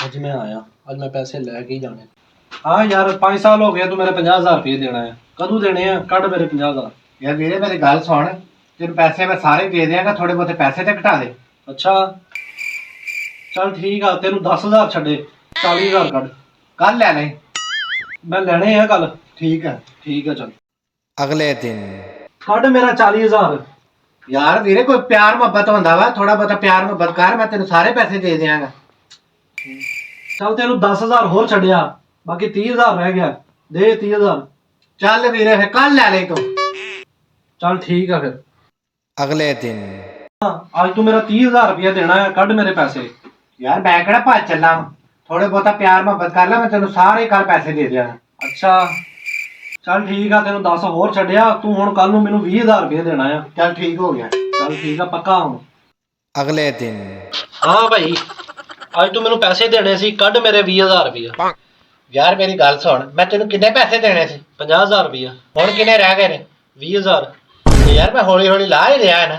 ਅੱਜ ਮੈਂ ਆਇਆ, ਅੱਜ ਮੈਂ ਪੈਸੇ ਲੈ ਕੇ ਹੀ ਜਾਣੇ। ਹਾਂ ਯਾਰ 5 ਸਾਲ ਹੋ ਗਏ, ਤੂੰ ਮੇਰੇ 50,000 ਰੁਪਏ ਦੇਣਾ ਹੈ। ਕਦੋਂ ਦੇਣੇ ਆ? ਕੱਢ ਮੇਰੇ 50,000। ਯਾਰ ਵੀਰੇ ਮੇਰੀ ਗੱਲ ਸੁਣ, ਤੈਨੂੰ ਪੈਸੇ ਮੈਂ ਸਾਰੇ ਦੇ ਦਿਆਂਗਾ, ਥੋੜੇ ਬਹੁਤੇ ਪੈਸੇ ਤੇ ਘਟਾ ਦੇ। ਅੱਛਾ ਚੱਲ ਠੀਕ ਆ, ਤੈਨੂੰ 10,000 ਛੱਡੇ, 40,000 ਕੱਢ। ਕੱਲ ਲੈ ਲੈ। ਮੈਂ ਲੈਣੇ ਆ ਕੱਲ। ਠੀਕ ਹੈ। ਠੀਕ ਆ ਚੱਲ। अगले दिन ਕੱਢ ਮੇਰਾ 40,000। ਯਾਰ ਵੀਰੇ ਕੋਈ ਪਿਆਰ ਮੁਹੱਬਤ ਹੁੰਦਾ ਵਾ, ਥੋੜਾ ਬਹੁਤਾ ਪਿਆਰ ਮੁਹੱਬਤ ਕਰ, ਮੈਂ ਤੈਨੂੰ ਸਾਰੇ ਪੈਸੇ ਦੇ ਦਿਆਂਗਾ। ਚੱਲ ਤੈਨੂੰ 10,000 ਹੋਰ ਛੱਡਿਆ, ਬਾਕੀ 30,000 ਰਹਿ ਗਿਆ, ਦੇ 30,000। ਚੱਲ ਵੀਰੇ ਫਿਰ ਕੱਲ ਲੈ ਲੈ ਤੂੰ। ਚੱਲ ਠੀਕ ਆ ਫਿਰ। अगले दिन ਅੱਜ ਤੂੰ ਮੇਰਾ 30,000 ਰੁਪਏ ਦੇਣਾ ਹੈ, ਕੱਢ ਮੇਰੇ ਪੈਸੇ। ਯਾਰ ਮੈਂ ਕਿਹੜਾ ਭੱਜ ਚੱਲਾਂ, ਥੋੜੇ ਬਹੁਤਾ ਪਿਆਰ ਮੁਹੱਬਤ ਕਰ ਲੈ, ਮੈਂ ਤੈਨੂੰ ਸਾਰੇ ਕੱਲ ਪੈਸੇ ਦੇ ਦਿਆਂਗਾ। ਅੱਛਾ ਚੱਲ ਠੀਕ ਆ, ਤੈਨੂੰ 10 ਹੋਰ ਛੱਡਿਆ, ਤੂੰ ਹੁਣ ਕੱਲ ਨੂੰ ਮੈਨੂੰ 20,000 ਰੁਪਏ ਦੇਣਾ ਆ। ਚੱਲ ਠੀਕ ਹੋ ਗਿਆ। ਚੱਲ ਠੀਕ ਆ, ਪੱਕਾ ਹੁਣ। अगले दिन ਹਾਂ ਭਾਈ, ਅੱਜ ਤੂੰ ਮੈਨੂੰ ਪੈਸੇ ਦੇਣੇ ਸੀ, ਕੱਢ ਮੇਰੇ 20,000 ਰੁਪਏ। ਯਾਰ ਮੇਰੀ ਗੱਲ ਸੁਣ, ਮੈਂ ਤੈਨੂੰ ਕਿੰਨੇ ਪੈਸੇ ਦੇਣੇ ਸੀ? 50,000 ਰੁਪਏ। ਹੁਣ ਕਿੰਨੇ ਰਹਿ ਗਏ ਨੇ? 20,000। ਯਾਰ ਮੈਂ ਹੌਲੀ ਹੌਲੀ ਲਾ ਹੀ ਰਿਹਾ ਨਾ।